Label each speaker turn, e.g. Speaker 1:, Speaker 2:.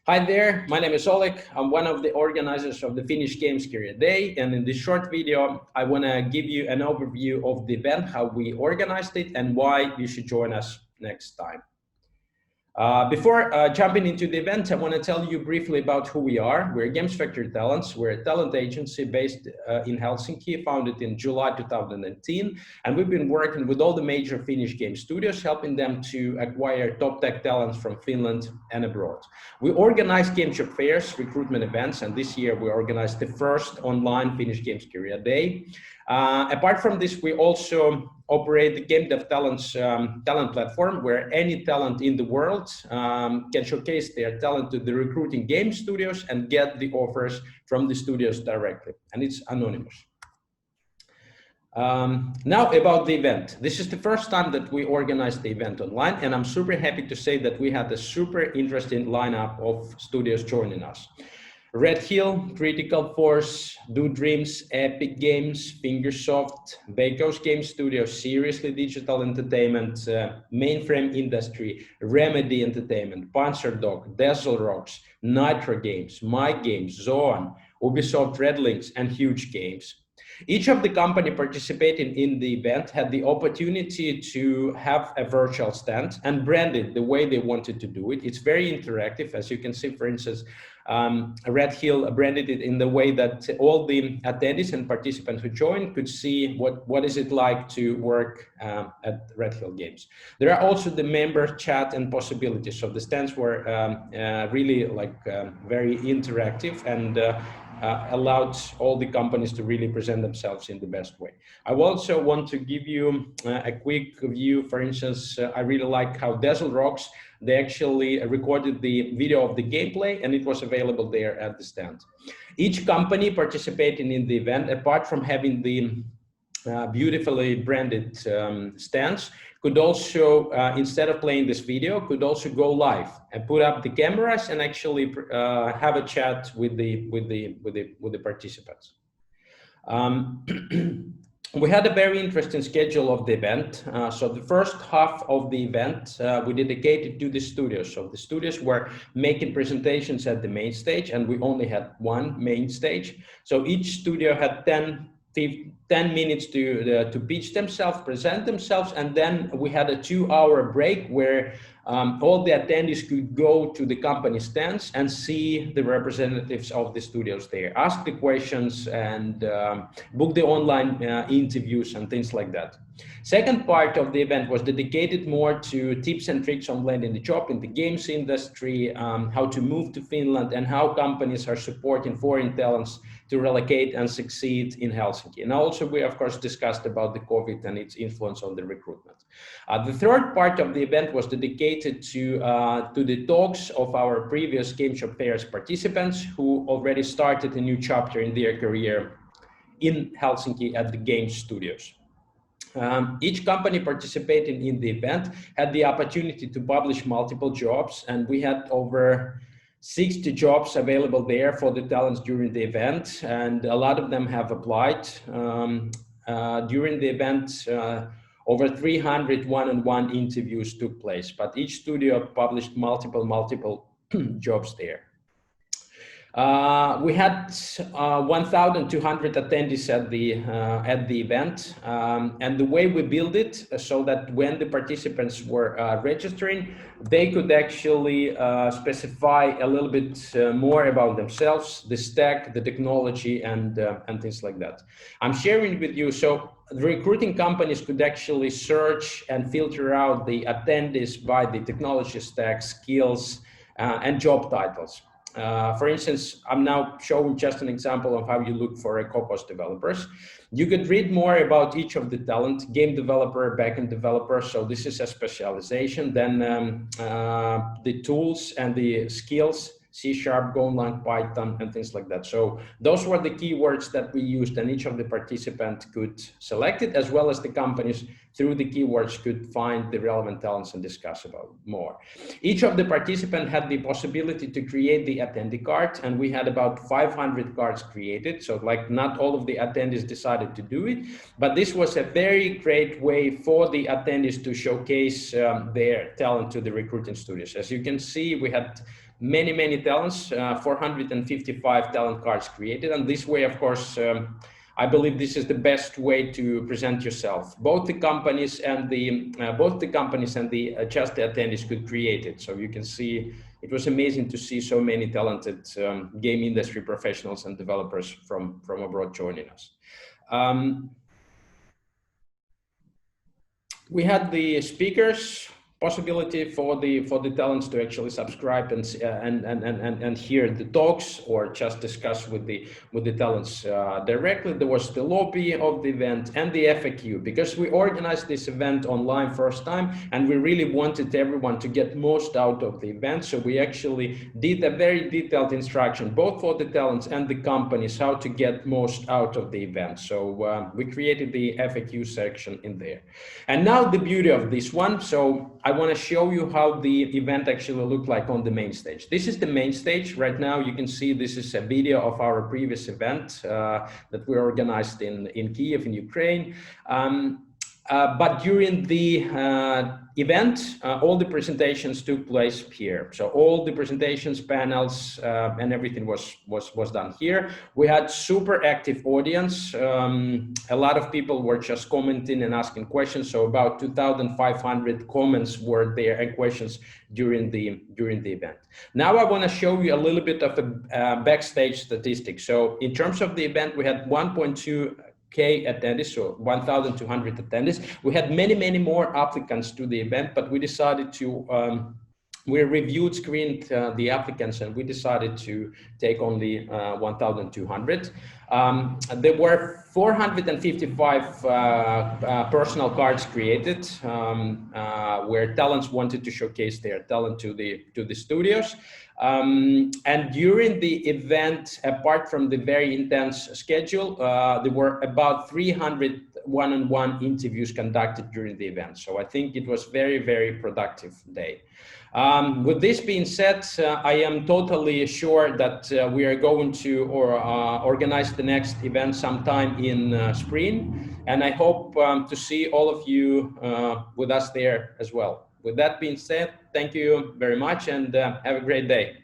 Speaker 1: Hi there, my name is Oleg. I'm one of the organizers of the Finnish Games Career Day, and in this short video, I want to give you an overview of the event, how we organized it, and why you should join us next time. Before jumping into the event, I want to tell you briefly about who we are. We're Games Factory Talents. We're a talent agency based in Helsinki, founded in July 2019. And we've been working with all the major Finnish game studios, helping them to acquire top tech talents from Finland and abroad. We organize game shop fairs, recruitment events, and this year we organized the first online Finnish Games Career Day. Apart from this, we also operate the Game Dev Talents talent platform, where any talent in the world can showcase their talent to the recruiting game studios and get the offers from the studios directly, and it's anonymous. Now about the event. This is the first time that we organized the event online, and I'm super happy to say that we had a super interesting lineup of studios joining us. Red Hill, Critical Force, Do Dreams, Epic Games, Fingersoft, Veikkaus Game Studio, Seriously Digital Entertainment, Mainframe Industry, Remedy Entertainment, Panzerdog, Dazzle Rocks, Nitro Games, My Games, Zoan, Ubisoft Red Links, and Huge Games. Each of the company participating in the event had the opportunity to have a virtual stand and brand it the way they wanted to do it. It's very interactive, as you can see, for instance, Red Hill branded it in the way that all the attendees and participants who joined could see what is it like to work at Red Hill Games. There are also the member chat and possibilities. So the stands were really very interactive and allowed all the companies to really present themselves in the best way. I also want to give you a quick view. For instance, I really like how Dazzle Rocks, they actually recorded the video of the gameplay and it was available there at the stand. Each company participating in the event, apart from having the beautifully branded stands, could also, instead of playing this video, could also go live and put up the cameras and actually have a chat with the participants. We had a very interesting schedule of the event. So the first half of the event we dedicated to the studios. So the studios were making presentations at the main stage, and we only had one main stage. So each studio had 10 minutes to pitch themselves, present themselves, and then we had a 2-hour break where all the attendees could go to the company stands and see the representatives of the studios there, ask the questions and book the online interviews and things like that. Second part of the event was dedicated more to tips and tricks on landing the job in the games industry, how to move to Finland, and how companies are supporting foreign talents to relocate and succeed in Helsinki. And also we of course discussed about the COVID and its influence on the recruitment. The third part of the event was dedicated to the talks of our previous Game Shop Fairs participants who already started a new chapter in their career in Helsinki at the game studios. Each company participating in the event had the opportunity to publish multiple jobs, and we had over 60 jobs available there for the talents during the event, and a lot of them have applied. During the event, over 300 one-on-one interviews took place, but each studio published multiple jobs there. We had 1,200 attendees at the event, and the way we built it so that when the participants were registering, they could actually specify a little bit more about themselves, the stack, the technology, and things like that. I'm sharing with you, so the recruiting companies could actually search and filter out the attendees by the technology stack, skills, and job titles. For instance, I'm now showing just an example of how you look for a Cocos developers. You could read more about each of the talent, game developer, backend developer. So this is a specialization. Then the tools and the skills, C#, Golang, Python, and things like that. So those were the keywords that we used, and each of the participants could select it, as well as the companies through the keywords could find the relevant talents and discuss about more. Each of the participants had the possibility to create the attendee card, and we had about 500 cards created. So like not all of the attendees decided to do it, but this was a very great way for the attendees to showcase their talent to the recruiting studios. As you can see, we had many talents, 455 talent cards created. And this way, of course, I believe this is the best way to present yourself. Both the companies and the just the attendees could create it. So you can see it was amazing to see so many talented game industry professionals and developers from abroad joining us. We had the speakers possibility for the talents to actually subscribe and hear the talks or just discuss with the talents directly. There was the lobby of the event and the FAQ, because we organized this event online first time and we really wanted everyone to get most out of the event. So we actually did a very detailed instruction both for the talents and the companies how to get most out of the event. So we created the FAQ section in there. And now the beauty of this one. So I want to show you how the event actually looked like on the main stage. This is the main stage. Right now you can see this is a video of our previous event that we organized in Kyiv in Ukraine. But during the event, all the presentations took place here. So all the presentations, panels, and everything was done here. We had super active audience. A lot of people were just commenting and asking questions. So about 2,500 comments were there and questions during the event. Now I want to show you a little bit of a backstage statistics. So in terms of the event, we had 1.2K attendees, so 1,200 attendees. We had many more applicants to the event, but we decided to we reviewed, screened the applicants, and we decided to take only 1,200. There were 455 personal cards created where talents wanted to showcase their talent to the studios. And during the event, apart from the very intense schedule, there were about 300 one-on-one interviews conducted during the event. So I think it was very productive day. With this being said, I am totally sure that we are going to organize the next event sometime in spring, and I hope to see all of you with us there as well. With that being said, thank you very much and have a great day.